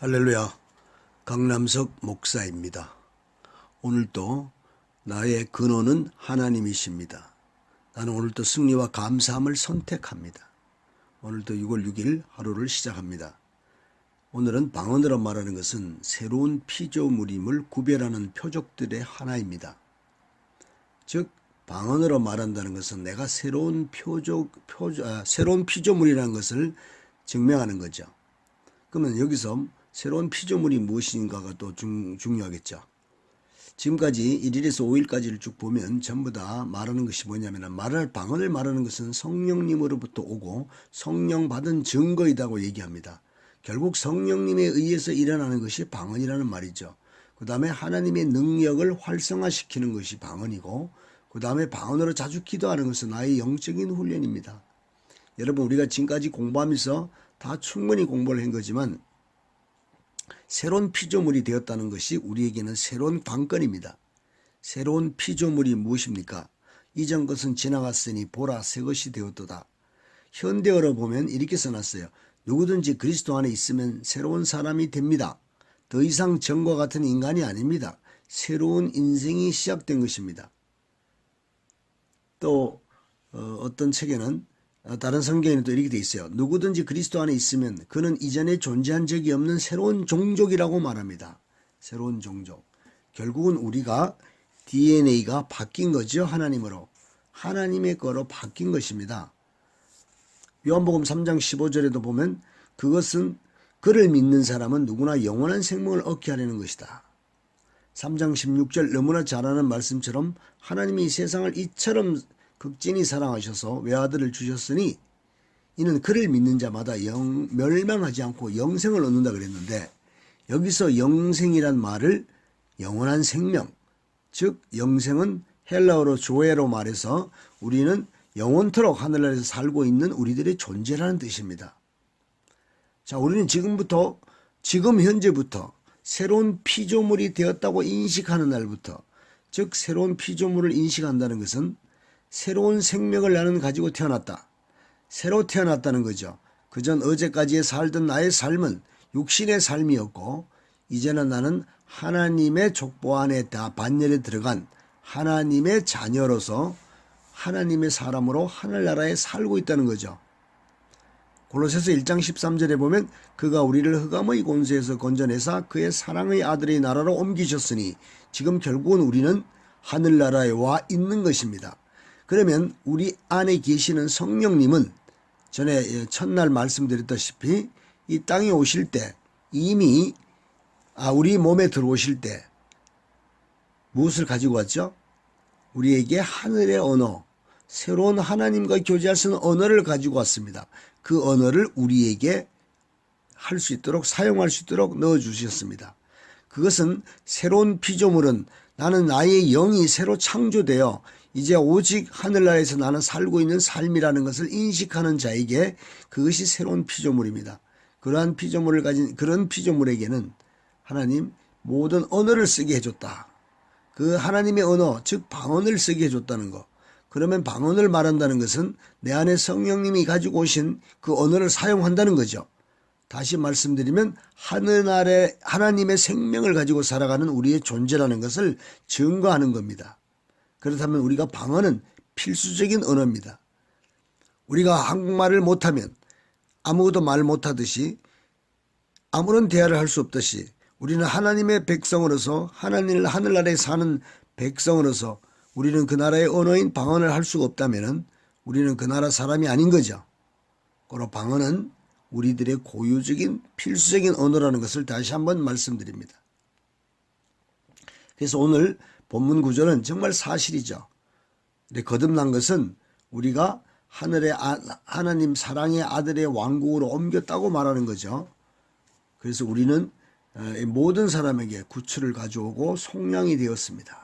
할렐루야, 강남석 목사입니다. 오늘도 나의 근원은 하나님이십니다. 나는 오늘도 승리와 감사함을 선택합니다. 오늘도 6월 6일 하루를 시작합니다. 오늘은 방언으로 말하는 것은 새로운 피조물임을 구별하는 표적들의 하나입니다. 즉 방언으로 말한다는 것은 내가 새로운 피조물이라는 것을 증명하는 거죠. 그러면 여기서 새로운 피조물이 무엇인가가 또 중요하겠죠. 지금까지 1일에서 5일까지를 쭉 보면 전부 다 말하는 것이 뭐냐면 방언을 말하는 것은 성령님으로부터 오고 성령 받은 증거이다고 얘기합니다. 결국 성령님에 의해서 일어나는 것이 방언이라는 말이죠. 그 다음에 하나님의 능력을 활성화시키는 것이 방언이고, 그 다음에 방언으로 자주 기도하는 것은 나의 영적인 훈련입니다. 여러분, 우리가 지금까지 공부하면서 다 충분히 공부를 한 거지만 새로운 피조물이 되었다는 것이 우리에게는 새로운 관건입니다. 새로운 피조물이 무엇입니까? 이전 것은 지나갔으니 보라 새 것이 되었도다. 현대어로 보면 이렇게 써놨어요. 누구든지 그리스도 안에 있으면 새로운 사람이 됩니다. 더 이상 전과 같은 인간이 아닙니다. 새로운 인생이 시작된 것입니다. 또 어떤 책에는 다른 성경에는 또 이렇게 돼 있어요. 누구든지 그리스도 안에 있으면 그는 이전에 존재한 적이 없는 새로운 종족이라고 말합니다. 새로운 종족. 결국은 우리가 DNA가 바뀐 거죠. 하나님으로. 하나님의 거로 바뀐 것입니다. 요한복음 3장 15절에도 보면 그것은 그를 믿는 사람은 누구나 영원한 생명을 얻게 하려는 것이다. 3장 16절 너무나 잘 아는 말씀처럼 하나님이 세상을 이처럼 극진히 사랑하셔서 외아들을 주셨으니 이는 그를 믿는 자마다 멸망하지 않고 영생을 얻는다 그랬는데, 여기서 영생이란 말을 영원한 생명, 즉 영생은 헬라어로 조에로 말해서 우리는 영원토록 하늘나라에서 살고 있는 우리들의 존재라는 뜻입니다. 자, 우리는 지금 현재부터 새로운 피조물이 되었다고 인식하는 날부터, 즉 새로운 피조물을 인식한다는 것은 새로운 생명을 나는 가지고 태어났다. 새로 태어났다는 거죠. 그전 어제까지의 살던 나의 삶은 육신의 삶이었고, 이제는 나는 하나님의 족보 안에 다 반열에 들어간 하나님의 자녀로서 하나님의 사람으로 하늘나라에 살고 있다는 거죠. 골로새서 1장 13절에 보면 그가 우리를 흑암의 권세에서 건져내사 그의 사랑의 아들의 나라로 옮기셨으니 지금 결국은 우리는 하늘나라에 와 있는 것입니다. 그러면 우리 안에 계시는 성령님은 전에 첫날 말씀드렸다시피 이 땅에 오실 때 이미 우리 몸에 들어오실 때 무엇을 가지고 왔죠? 우리에게 하늘의 언어, 새로운 하나님과 교제할 수 있는 언어를 가지고 왔습니다. 그 언어를 우리에게 할 수 있도록, 사용할 수 있도록 넣어주셨습니다. 그것은 새로운 피조물은 나는 나의 영이 새로 창조되어 이제 오직 하늘나라에서 나는 살고 있는 삶이라는 것을 인식하는 자에게 그것이 새로운 피조물입니다. 그러한 피조물을 가진 그런 피조물에게는 하나님 모든 언어를 쓰게 해줬다. 그 하나님의 언어, 즉 방언을 쓰게 해줬다는 것. 그러면 방언을 말한다는 것은 내 안에 성령님이 가지고 오신 그 언어를 사용한다는 거죠. 다시 말씀드리면 하늘나라에 하나님의 생명을 가지고 살아가는 우리의 존재라는 것을 증거하는 겁니다. 그렇다면 우리가 방언은 필수적인 언어입니다. 우리가 한국말을 못하면 아무것도 말 못하듯이 아무런 대화를 할 수 없듯이 우리는 하나님의 백성으로서 하늘나라에 사는 백성으로서 우리는 그 나라의 언어인 방언을 할 수가 없다면 우리는 그 나라 사람이 아닌 거죠. 그리고 방언은 우리들의 고유적인 필수적인 언어라는 것을 다시 한번 말씀드립니다. 그래서 오늘 본문 구절은 정말 사실이죠. 근데 거듭난 것은 우리가 하나님 사랑의 아들의 왕국으로 옮겼다고 말하는 거죠. 그래서 우리는 모든 사람에게 구출을 가져오고 속량이 되었습니다.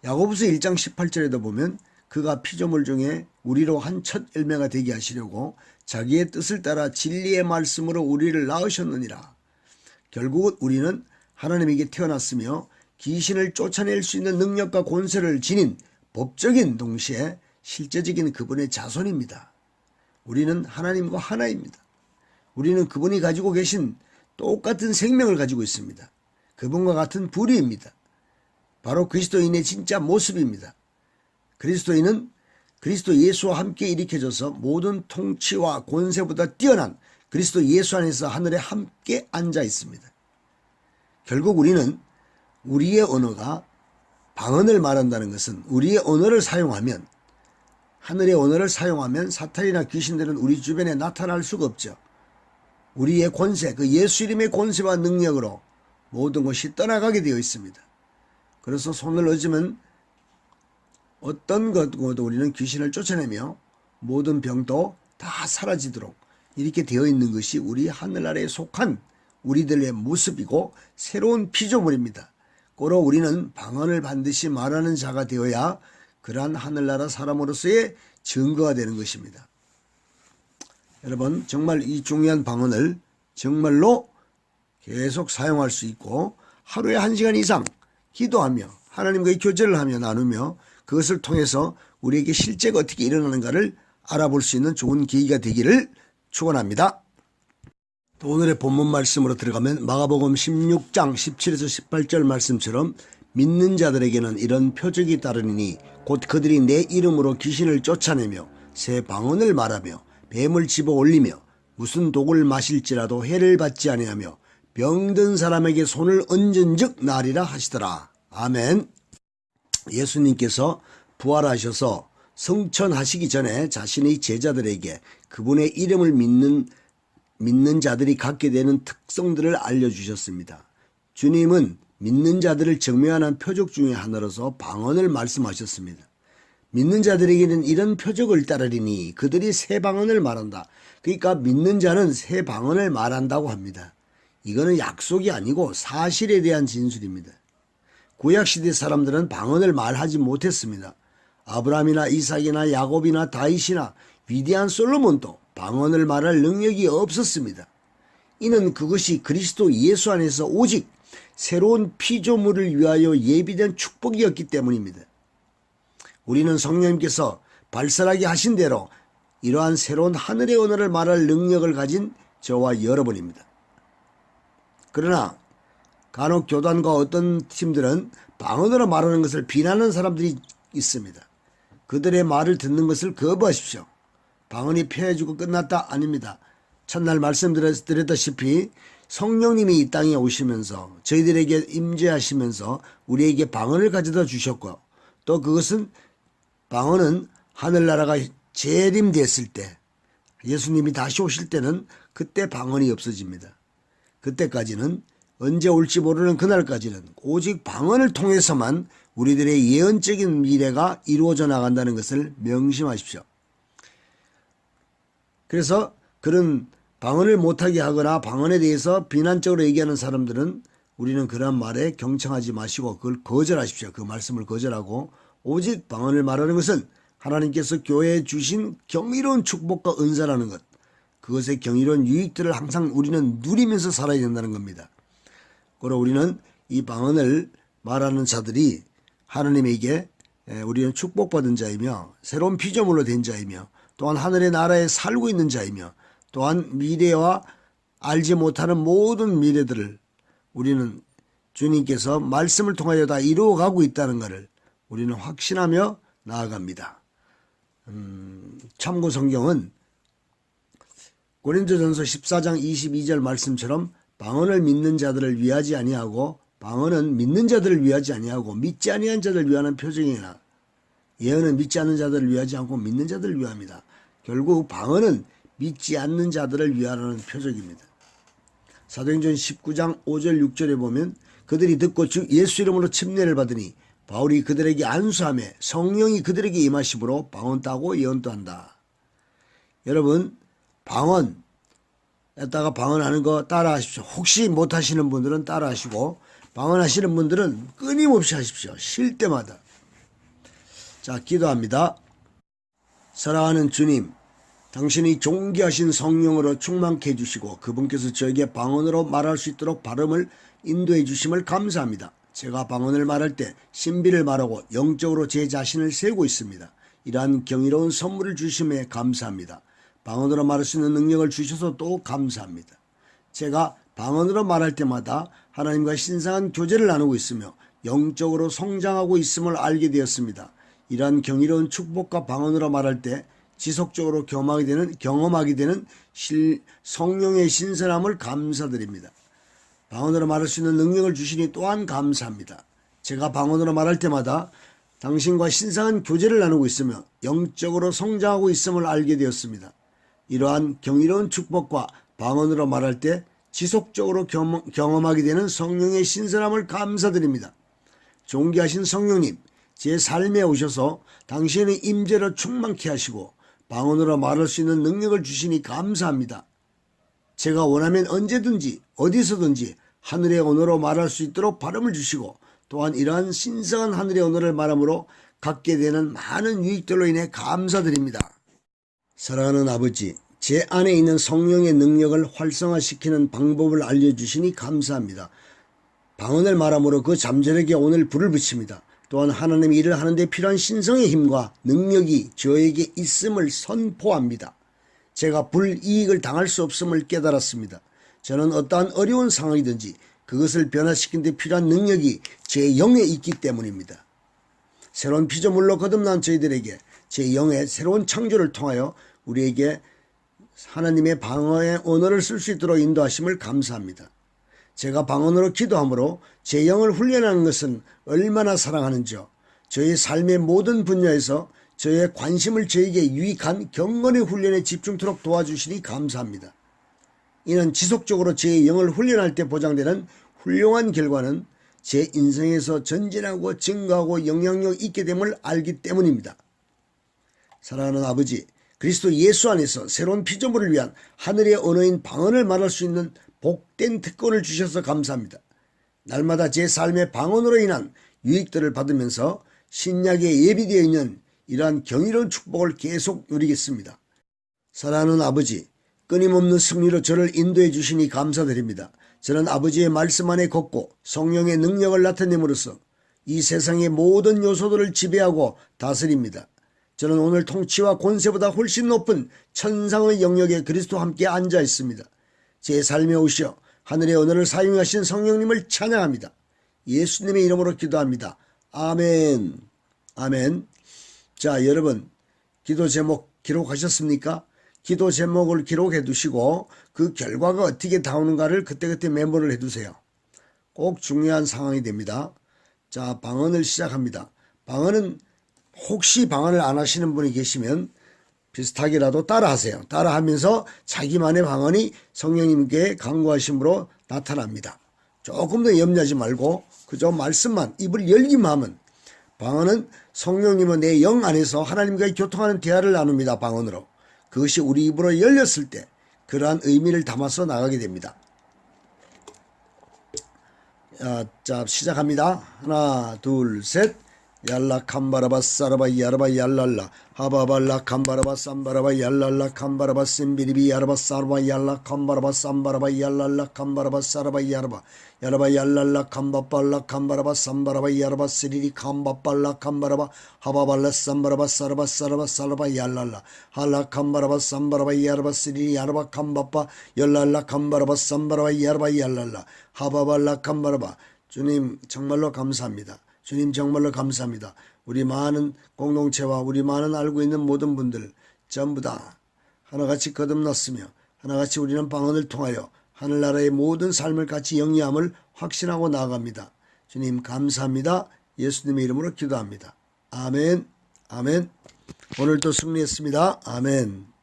야고보서 1장 18절에도 보면 그가 피조물 중에 우리로 한 첫 열매가 되게 하시려고 자기의 뜻을 따라 진리의 말씀으로 우리를 낳으셨느니라. 결국은 우리는 하나님에게 태어났으며 귀신을 쫓아낼 수 있는 능력과 권세를 지닌 법적인 동시에 실제적인 그분의 자손입니다. 우리는 하나님과 하나입니다. 우리는 그분이 가지고 계신 똑같은 생명을 가지고 있습니다. 그분과 같은 부류입니다. 바로 그리스도인의 진짜 모습입니다. 그리스도인은 그리스도 예수와 함께 일으켜져서 모든 통치와 권세보다 뛰어난 그리스도 예수 안에서 하늘에 함께 앉아 있습니다. 결국 우리는 우리의 언어가 방언을 말한다는 것은 우리의 언어를 사용하면 하늘의 언어를 사용하면 사탄이나 귀신들은 우리 주변에 나타날 수가 없죠. 우리의 권세, 그 예수 이름의 권세와 능력으로 모든 것이 떠나가게 되어 있습니다. 그래서 손을 얹으면 어떤 것과도 우리는 귀신을 쫓아내며 모든 병도 다 사라지도록 이렇게 되어 있는 것이 우리 하늘나라에 속한 우리들의 모습이고 새로운 피조물입니다. 고로 우리는 방언을 반드시 말하는 자가 되어야 그러한 하늘나라 사람으로서의 증거가 되는 것입니다. 여러분, 정말 이 중요한 방언을 정말로 계속 사용할 수 있고 하루에 1시간 이상 기도하며 하나님과의 교제를 하며 나누며 그것을 통해서 우리에게 실제가 어떻게 일어나는가를 알아볼 수 있는 좋은 계기가 되기를 축원합니다. 또 오늘의 본문 말씀으로 들어가면 마가복음 16장 17에서 18절 말씀처럼 믿는 자들에게는 이런 표적이 따르니 곧 그들이 내 이름으로 귀신을 쫓아내며 새 방언을 말하며 뱀을 집어 올리며 무슨 독을 마실지라도 해를 받지 아니하며 병든 사람에게 손을 얹은즉 나으리라 하시더라. 아멘. 예수님께서 부활하셔서 성천하시기 전에 자신의 제자들에게 그분의 이름을 믿는 자들이 갖게 되는 특성들을 알려주셨습니다. 주님은 믿는 자들을 증명하는 표적 중에 하나로서 방언을 말씀하셨습니다. 믿는 자들에게는 이런 표적을 따르리니 그들이 새 방언을 말한다. 그러니까 믿는 자는 새 방언을 말한다고 합니다. 이거는 약속이 아니고 사실에 대한 진술입니다. 구약시대 사람들은 방언을 말하지 못했습니다. 아브라함이나 이삭이나 야곱이나 다윗이나 위대한 솔로몬도 방언을 말할 능력이 없었습니다. 이는 그것이 그리스도 예수 안에서 오직 새로운 피조물을 위하여 예비된 축복이었기 때문입니다. 우리는 성령님께서 발설하게 하신 대로 이러한 새로운 하늘의 언어를 말할 능력을 가진 저와 여러분입니다. 그러나 간혹 교단과 어떤 팀들은 방언으로 말하는 것을 비난하는 사람들이 있습니다. 그들의 말을 듣는 것을 거부하십시오. 방언이 폐해지고 끝났다? 아닙니다. 첫날 말씀드렸다시피 성령님이 이 땅에 오시면서 저희들에게 임재하시면서 우리에게 방언을 가져다 주셨고 또 그것은 방언은 하늘나라가 재림됐을 때 예수님이 다시 오실 때는 그때 방언이 없어집니다. 그때까지는 언제 올지 모르는 그날까지는 오직 방언을 통해서만 우리들의 예언적인 미래가 이루어져 나간다는 것을 명심하십시오. 그래서 그런 방언을 못하게 하거나 방언에 대해서 비난적으로 얘기하는 사람들은 우리는 그런 말에 경청하지 마시고 그걸 거절하십시오. 그 말씀을 거절하고 오직 방언을 말하는 것은 하나님께서 교회에 주신 경이로운 축복과 은사라는 것, 그것의 경이로운 유익들을 항상 우리는 누리면서 살아야 된다는 겁니다. 그리고 우리는 이 방언을 말하는 자들이 하나님에게 우리는 축복받은 자이며 새로운 피조물로 된 자이며 또한 하늘의 나라에 살고 있는 자이며 또한 미래와 알지 못하는 모든 미래들을 우리는 주님께서 말씀을 통하여 다 이루어가고 있다는 것을 우리는 확신하며 나아갑니다. 참고 성경은 고린도전서 14장 22절 말씀처럼 방언을 믿는 자들을 위하지 아니하고 방언은 믿는 자들을 위하지 아니하고 믿지 아니한 자들을 위하는 표적이나 예언은 믿지 않는 자들을 위하지 않고 믿는 자들을 위합니다. 결국 방언은 믿지 않는 자들을 위하라는 표적입니다. 사도행전 19장 5절 6절에 보면 그들이 듣고 주 예수 이름으로 침례를 받으니 바울이 그들에게 안수하며 성령이 그들에게 임하심으로 방언 따고 예언도 한다. 여러분, 방언에다가 방언하는 거 따라하십시오. 혹시 못하시는 분들은 따라하시고 방언하시는 분들은 끊임없이 하십시오. 쉴 때마다. 자, 기도합니다. 사랑하는 주님, 당신이 존귀하신 성령으로 충만케 해주시고 그분께서 저에게 방언으로 말할 수 있도록 발음을 인도해 주심을 감사합니다. 제가 방언을 말할 때 신비를 말하고 영적으로 제 자신을 세우고 있습니다. 이러한 경이로운 선물을 주심에 감사합니다. 방언으로 말할 수 있는 능력을 주셔서 또 감사합니다. 제가 방언으로 말할 때마다 하나님과 신성한 교제를 나누고 있으며 영적으로 성장하고 있음을 알게 되었습니다. 이러한 경이로운 축복과 방언으로 말할 때 지속적으로 경험하게 되는 성령의 신선함을 감사드립니다. 방언으로 말할 수 있는 능력을 주시니 또한 감사합니다. 제가 방언으로 말할 때마다 당신과 신성한 교제를 나누고 있으며 영적으로 성장하고 있음을 알게 되었습니다. 이러한 경이로운 축복과 방언으로 말할 때 지속적으로 경험하게 되는 성령의 신선함을 감사드립니다. 존귀하신 성령님, 제 삶에 오셔서 당신의 임재로 충만케 하시고 방언으로 말할 수 있는 능력을 주시니 감사합니다. 제가 원하면 언제든지 어디서든지 하늘의 언어로 말할 수 있도록 발음을 주시고 또한 이러한 신성한 하늘의 언어를 말함으로 갖게 되는 많은 유익들로 인해 감사드립니다. 사랑하는 아버지, 제 안에 있는 성령의 능력을 활성화시키는 방법을 알려주시니 감사합니다. 방언을 말함으로 그 잠재력에 오늘 불을 붙입니다. 또한 하나님의 일을 하는 데 필요한 신성의 힘과 능력이 저에게 있음을 선포합니다. 제가 불이익을 당할 수 없음을 깨달았습니다. 저는 어떠한 어려운 상황이든지 그것을 변화시키는 데 필요한 능력이 제 영에 있기 때문입니다. 새로운 피조물로 거듭난 저희들에게 제 영의 새로운 창조를 통하여 우리에게 하나님의 방언의 언어를 쓸 수 있도록 인도하심을 감사합니다. 제가 방언으로 기도함으로 제 영을 훈련하는 것은 얼마나 사랑하는지요. 저의 삶의 모든 분야에서 저의 관심을 저에게 유익한 경건의 훈련에 집중토록 도와주시니 감사합니다. 이는 지속적으로 제 영을 훈련할 때 보장되는 훌륭한 결과는 제 인생에서 전진하고 증가하고 영향력 있게 됨을 알기 때문입니다. 사랑하는 아버지, 그리스도 예수 안에서 새로운 피조물을 위한 하늘의 언어인 방언을 말할 수 있는 복된 특권을 주셔서 감사합니다. 날마다 제 삶의 방언으로 인한 유익들을 받으면서 신약에 예비되어 있는 이러한 경이로운 축복을 계속 누리겠습니다. 사랑하는 아버지, 끊임없는 승리로 저를 인도해 주시니 감사드립니다. 저는 아버지의 말씀 안에 걷고 성령의 능력을 나타냄으로써 이 세상의 모든 요소들을 지배하고 다스립니다. 저는 오늘 통치와 권세보다 훨씬 높은 천상의 영역에 그리스도와 함께 앉아 있습니다. 제 삶에 오시어 하늘의 언어를 사용하신 성령님을 찬양합니다. 예수님의 이름으로 기도합니다. 아멘. 아멘. 자, 여러분, 기도 제목 기록하셨습니까? 기도 제목을 기록해 두시고 그 결과가 어떻게 나오는가를 그때그때 메모를 해 두세요. 꼭 중요한 상황이 됩니다. 자, 방언을 시작합니다. 방언은 혹시 방언을 안 하시는 분이 계시면 비슷하게라도 따라하세요. 따라하면서 자기만의 방언이 성령님께 간구하심으로 나타납니다. 조금 더 염려하지 말고 그저 말씀만 입을 열기만 하면 방언은 성령님은 내 영 안에서 하나님과의 교통하는 대화를 나눕니다. 방언으로. 그것이 우리 입으로 열렸을 때 그러한 의미를 담아서 나가게 됩니다. 자, 시작합니다. 하나, 둘, 셋. 얄라 캄바라바 사라바 야라바 얄랄라 하바발라 캄바라바 삼바라바 얄랄라 캄바라바 심비리비 야라바 사라바 얄라 캄바라바 삼바라바 얄랄라 캄바라바 사라바 야라바 야라바 얄랄라 캄바발라 캄바라바 삼바라바 야라바 시리리 캄바발라 캄바라바 하바발라 삼바라바 사라바 사라바 사라바 얄랄라 할라 캄바라바 삼바라바 야라바 시리리 야라바 캄바빠 얄랄라 캄바라바 삼바라바 야라바 얄랄라 하바발라 캄바라바. 주님 정말로 감사합니다. 주님 정말로 감사합니다. 우리 많은 공동체와 우리 많은 알고 있는 모든 분들 전부 다 하나같이 거듭났으며 하나같이 우리는 방언을 통하여 하늘나라의 모든 삶을 같이 영위함을 확신하고 나아갑니다. 주님 감사합니다. 예수님의 이름으로 기도합니다. 아멘. 아멘. 오늘도 승리했습니다. 아멘.